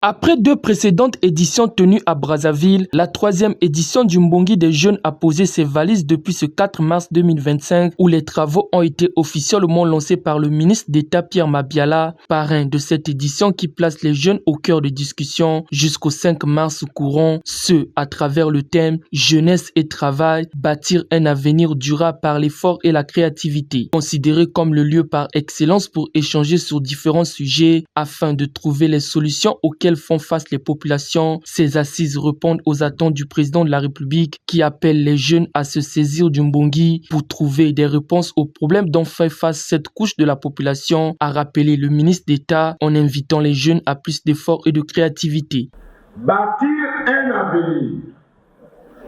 Après deux précédentes éditions tenues à Brazzaville, la troisième édition du Mbongi des jeunes a posé ses valises depuis ce 4 mars 2025 où les travaux ont été officiellement lancés par le ministre d'État Pierre Mabiala, parrain de cette édition qui place les jeunes au cœur des discussions jusqu'au 5 mars courant, ce à travers le thème Jeunesse et travail, bâtir un avenir durable par l'effort et la créativité, considéré comme le lieu par excellence pour échanger sur différents sujets afin de trouver les solutions auxquelles font face les populations. Ces assises répondent aux attentes du président de la République qui appelle les jeunes à se saisir du Mbongi pour trouver des réponses aux problèmes dont fait face cette couche de la population, a rappelé le ministre d'État en invitant les jeunes à plus d'efforts et de créativité. Bâtir un avenir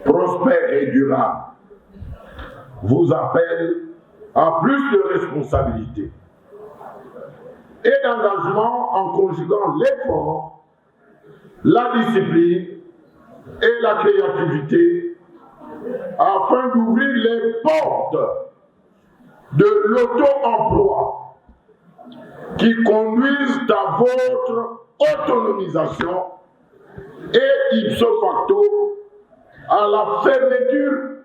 prospère et durable vous appelle à plus de responsabilités et d'engagement en conjuguant l'effort, la discipline et la créativité afin d'ouvrir les portes de l'auto-emploi qui conduisent à votre autonomisation et ipso facto à la fermeture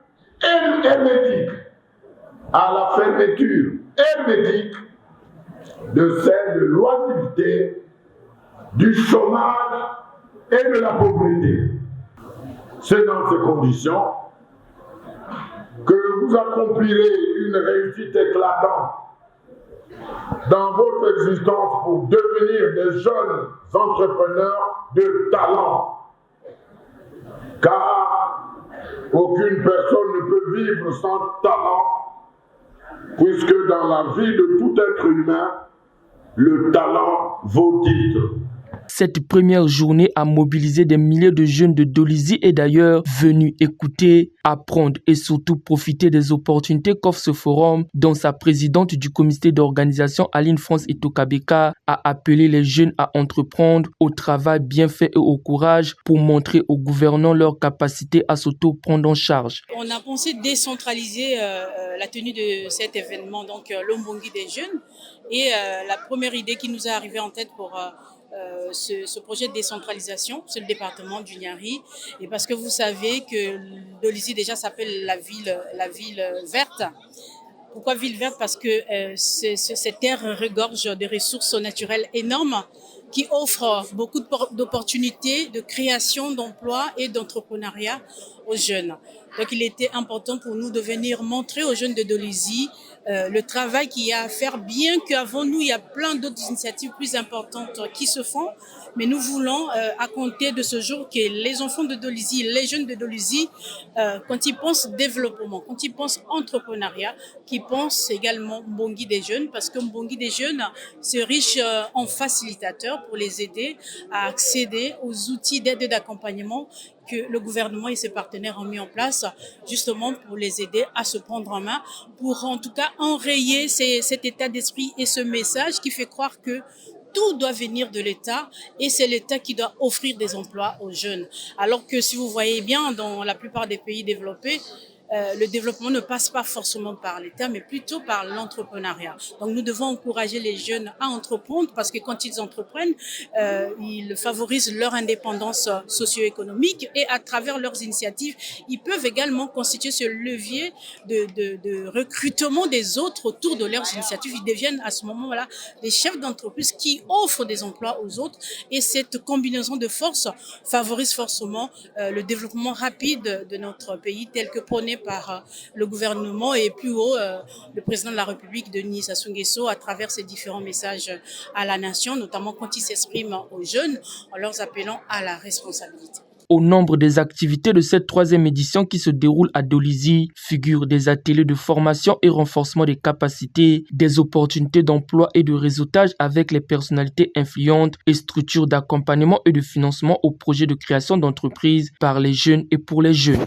hermétique de celle de l'oisiveté, du chômage et de la pauvreté. C'est dans ces conditions que vous accomplirez une réussite éclatante dans votre existence pour devenir des jeunes entrepreneurs de talent. Car aucune personne ne peut vivre sans talent, puisque dans la vie de tout être humain, le talent vaut titre. Cette première journée a mobilisé des milliers de jeunes de Dolisie et d'ailleurs venus écouter, apprendre et surtout profiter des opportunités qu'offre ce forum, dont sa présidente du comité d'organisation Aline France Etokabeka a appelé les jeunes à entreprendre, au travail bien fait et au courage pour montrer aux gouvernants leur capacité à s'auto-prendre en charge. On a pensé décentraliser la tenue de cet événement, donc le Mbongi des jeunes, et la première idée qui nous est arrivée en tête pour ce projet de décentralisation, c'est le département du Niari. Et parce que vous savez que Dolisie déjà s'appelle la ville verte. Pourquoi ville verte? Parce que cette terre regorge de ressources naturelles énormes qui offrent beaucoup d'opportunités de création d'emplois et d'entrepreneuriat aux jeunes. Donc il était important pour nous de venir montrer aux jeunes de Dolisie le travail qu'il y a à faire, bien qu'avant nous, il y a plein d'autres initiatives plus importantes qui se font. Mais nous voulons, à compter de ce jour, que les enfants de Dolisie, les jeunes de Dolisie, quand ils pensent développement, quand ils pensent entrepreneuriat, qu'ils pensent également Mbongi des jeunes, parce que Mbongi des jeunes, c'est riche en facilitateurs pour les aider à accéder aux outils d'aide et d'accompagnement que le gouvernement et ses partenaires ont mis en place justement pour les aider à se prendre en main, pour en tout cas enrayer cet état d'esprit et ce message qui fait croire que tout doit venir de l'État et c'est l'État qui doit offrir des emplois aux jeunes. Alors que si vous voyez bien, dans la plupart des pays développés, le développement ne passe pas forcément par l'État, mais plutôt par l'entrepreneuriat. Donc nous devons encourager les jeunes à entreprendre parce que quand ils entreprennent, ils favorisent leur indépendance socio-économique et à travers leurs initiatives, ils peuvent également constituer ce levier de recrutement des autres autour de leurs initiatives. Ils deviennent à ce moment-là des chefs d'entreprise qui offrent des emplois aux autres et cette combinaison de forces favorise forcément le développement rapide de notre pays tel que prôné par le gouvernement et plus haut le président de la République, Denis Sassou Nguesso, à travers ses différents messages à la nation, notamment quand il s'exprime aux jeunes en leur appelant à la responsabilité. Au nombre des activités de cette troisième édition qui se déroule à Dolisie figurent des ateliers de formation et renforcement des capacités, des opportunités d'emploi et de réseautage avec les personnalités influentes et structures d'accompagnement et de financement aux projets de création d'entreprises par les jeunes et pour les jeunes.